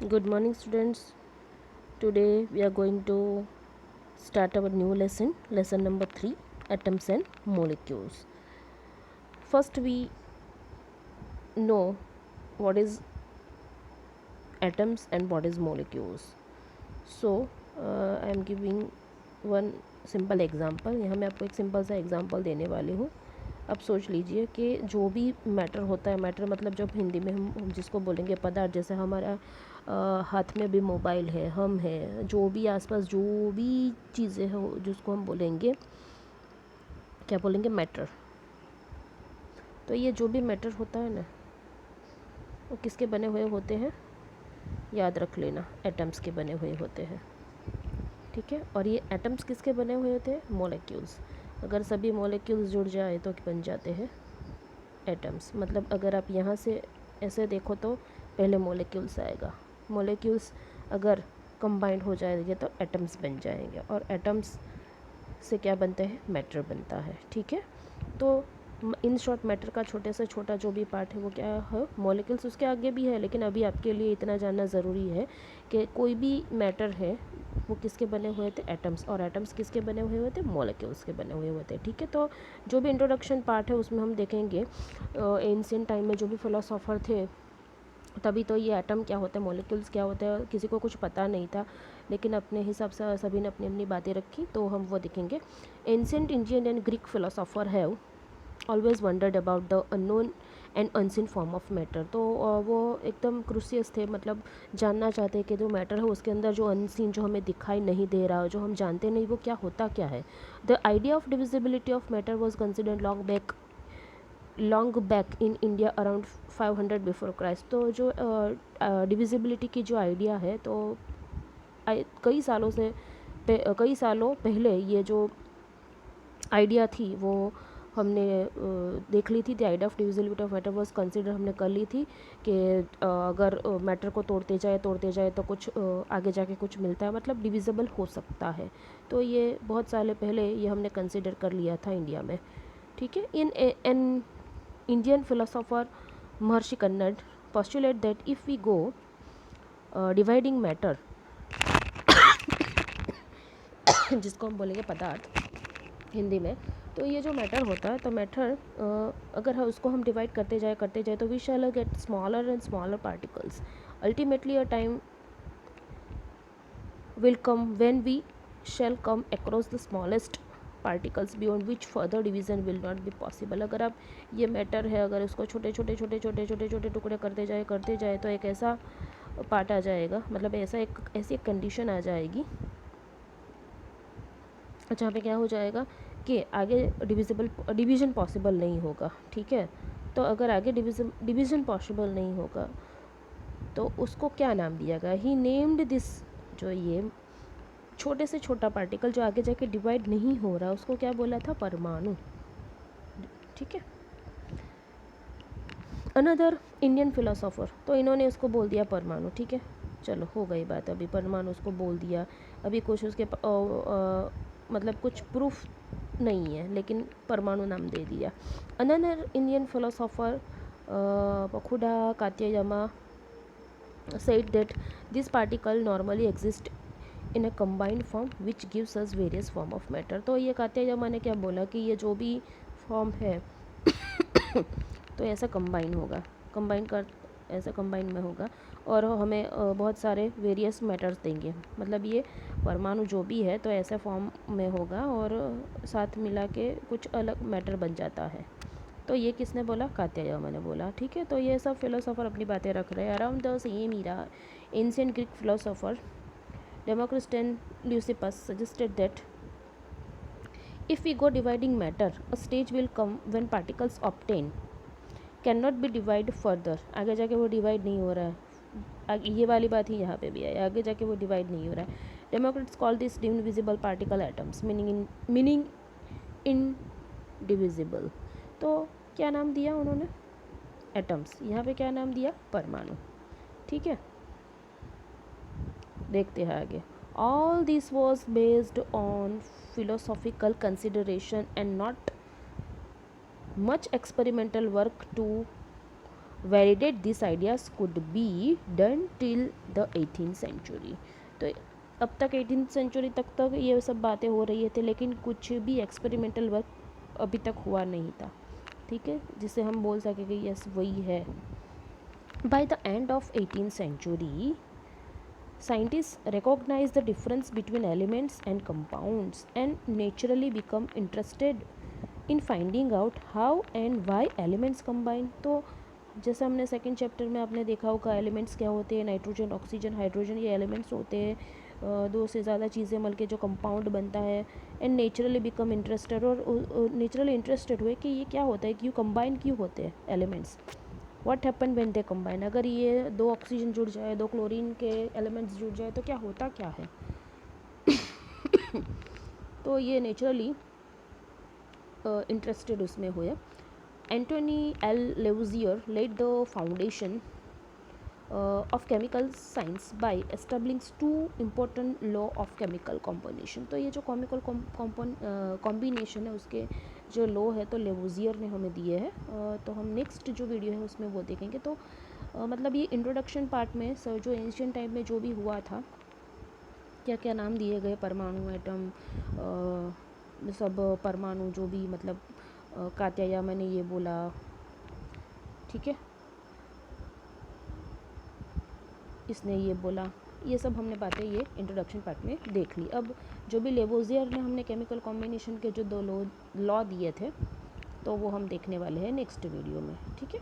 Good morning, students. Today we are going to start our new lesson number 3, atoms and molecules. First, we know what is atoms and what is molecules. So, I am giving one simple example. यहाँ मैं आपको एक simple सा example देने वाली हूँ. अब सोच लीजिए कि जो भी मैटर होता है, मैटर मतलब जब हिंदी में हम जिसको बोलेंगे पदार्थ, जैसे हमारा हाथ में भी मोबाइल है, हम है, जो भी आसपास जो भी चीज़ें हो जिसको हम बोलेंगे, क्या बोलेंगे, मैटर. तो ये जो भी मैटर होता है ना, वो किसके बने हुए होते हैं, याद रख लेना, एटम्स के बने हुए होते हैं. ठीक है. और ये एटम्स किसके बने हुए होते हैं, मोलेक्यूल्स. अगर सभी मोलेक्यूल्स जुड़ जाए तो बन जाते हैं एटम्स. मतलब अगर आप यहाँ से ऐसे देखो तो पहले मोलेक्यूल्स आएगा, मोलेक्यूल्स अगर कंबाइंड हो जाएंगे तो एटम्स बन जाएंगे, और एटम्स से क्या बनते हैं, मैटर बनता है. ठीक है. तो इन शॉर्ट मैटर का छोटे से छोटा जो भी पार्ट है वो क्या है, मॉलिक्यूल्स. उसके आगे भी है, लेकिन अभी आपके लिए इतना जानना ज़रूरी है कि कोई भी मैटर है वो किसके बने हुए थे, एटम्स. और एटम्स किसके बने हुए होते, मॉलिक्यूल्स के बने हुए होते हैं. ठीक है. तो जो भी इंट्रोडक्शन पार्ट है उसमें हम देखेंगे एंशिएंट टाइम में जो भी फिलोसोफर थे, तभी तो ये एटम क्या होता है, मॉलिक्यूल्स क्या होता है, किसी को कुछ पता नहीं था, लेकिन अपने हिसाब से सभी ने अपनी अपनी बातें रखी. तो हम वो देखेंगे. Ancient Indian and Greek philosopher have always wandered about the unknown and unseen form of matter. तो वो एकदम क्रूसियस थे, मतलब जानना चाहते हैं कि जो मैटर है उसके अंदर जो अनसीन, जो हमें दिखाई नहीं दे रहा, जो हम जानते नहीं, वो क्या होता क्या है. The idea of divisibility of matter was considered long back in India around 500 before Christ. तो जो डिविजिबिलिटी की जो आइडिया है, तो कई सालों पहले ये जो आइडिया थी वो हमने देख ली थी. The idea of divisibility of matter was consider, हमने कर ली थी कि अगर मैटर को तोड़ते जाए तो कुछ आगे जाके कुछ मिलता है, मतलब डिविजिबल हो सकता है. तो ये बहुत साल पहले ये हमने कंसिडर कर लिया था इंडिया में. ठीक है. In an Indian philosopher Maharshi Kannada postulate that if we go dividing matter जिसको हम बोलेंगे पदार्थ हिंदी में, तो ये जो मैटर होता है, तो मैटर अगर उसको हम डिवाइड करते जाए तो we shall get smaller and smaller particles. Ultimately a time will come when we shall come across the smallest particles beyond which further division will not be possible. अगर आप ये मैटर है, अगर उसको छोटे छोटे टुकड़े करते जाए तो एक ऐसा पार्ट आ जाएगा, मतलब ऐसी एक कंडीशन आ जाएगी जहाँ पे क्या हो जाएगा कि आगे डिवीज़न पॉसिबल नहीं होगा. ठीक है. तो अगर आगे डिवीज़न पॉसिबल नहीं होगा तो उसको क्या नाम दिया गया, ही नेम्ड दिस, जो ये छोटे से छोटा पार्टिकल जो आगे जाके डिवाइड नहीं हो रहा, उसको क्या बोला था, परमाणु. ठीक है. अनदर इंडियन फिलोसोफर, तो इन्होंने उसको बोल दिया परमाणु. ठीक है. चलो हो गई बात. अभी परमाणु उसको बोल दिया, अभी कुछ उसके मतलब कुछ प्रूफ नहीं है, लेकिन परमाणु नाम दे दिया. Another Indian philosopher Pakudha Katyayana said that this particle normally exist in a combined form which gives us various form of matter. तो ये कात्यायमा ने क्या बोला कि ये जो भी फॉर्म है तो ऐसा कंबाइन होगा, ऐसा कंबाइन में होगा और हमें बहुत सारे वेरियस मैटर्स देंगे. मतलब ये परमाणु जो भी है तो ऐसे फॉर्म में होगा और साथ मिला के कुछ अलग मैटर बन जाता है. तो ये किसने बोला, कात्यायमा ने बोला. ठीक है. तो ये सब फिलोसोफर अपनी बातें रख रहे हैं. Around the same era ancient Greek philosopher Democritus and Leucippus suggested that if we go dividing matter, a stage will come when particles obtained cannot be divided further. आगे जाके वो डिवाइड नहीं हो रहा है. ये वाली बात ही यहाँ पे भी है, आगे जाके वो डिवाइड नहीं हो रहा है. Democritus called this indivisible particle atoms, meaning indivisible. तो क्या नाम दिया उन्होंने, एटम्स. यहाँ पे क्या नाम दिया, परमाणु. ठीक है. देखते हैं आगे. All this was based on philosophical consideration and not much experimental work to validate this ideas could be done till the 18th century. तो अब तक 18th सेंचुरी तक ये सब बातें हो रही थी, लेकिन कुछ भी एक्सपेरिमेंटल वर्क अभी तक हुआ नहीं था, ठीक है, जिससे हम बोल सके कि यस वही है। By the end of 18th century scientists recognize the difference between elements and compounds and naturally become interested in finding out how and why elements combine। तो जैसे हमने सेकंड चैप्टर में आपने देखा होगा एलिमेंट्स क्या होते हैं, नाइट्रोजन, ऑक्सीजन, हाइड्रोजन, ये एलिमेंट्स होते हैं, दो से ज़्यादा चीज़ें मिल के जो कंपाउंड बनता है। एंड नेचुरली बिकम इंटरेस्टेड, और नेचुरली इंटरेस्टेड हुए कि ये क्या होता है, क्यों कंबाइन क्यों होते हैं elements, what happen when they combine. अगर ये दो ऑक्सीजन जुड़ जाए, दो क्लोरीन के एलिमेंट्स जुड़ जाए तो क्या होता क्या है। तो ये नेचुरली इंटरेस्टेड उसमें हुए। Antoine L Lavoisier led the foundation of chemical science by establishing two important law of chemical combination. तो ये जो केमिकल कॉम्बिनेशन है उसके जो लॉ है तो लेवुजियर ने हमें दिए हैं। तो हम नेक्स्ट जो वीडियो है उसमें वो देखेंगे। तो मतलब ये इंट्रोडक्शन पार्ट में सर जो एंशिएंट टाइम में जो भी हुआ था, क्या क्या नाम दिए गए, परमाणु, एटम, सब परमाणु जो भी, मतलब कात्याया मैंने ये बोला, ठीक है, इसने ये बोला, ये सब हमने बातें ये इंट्रोडक्शन पार्ट में देख ली। अब जो भी लेवुजियर ने हमने केमिकल कॉम्बिनेशन के जो दो लॉ दिए थे तो वो हम देखने वाले हैं नेक्स्ट वीडियो में, ठीक है।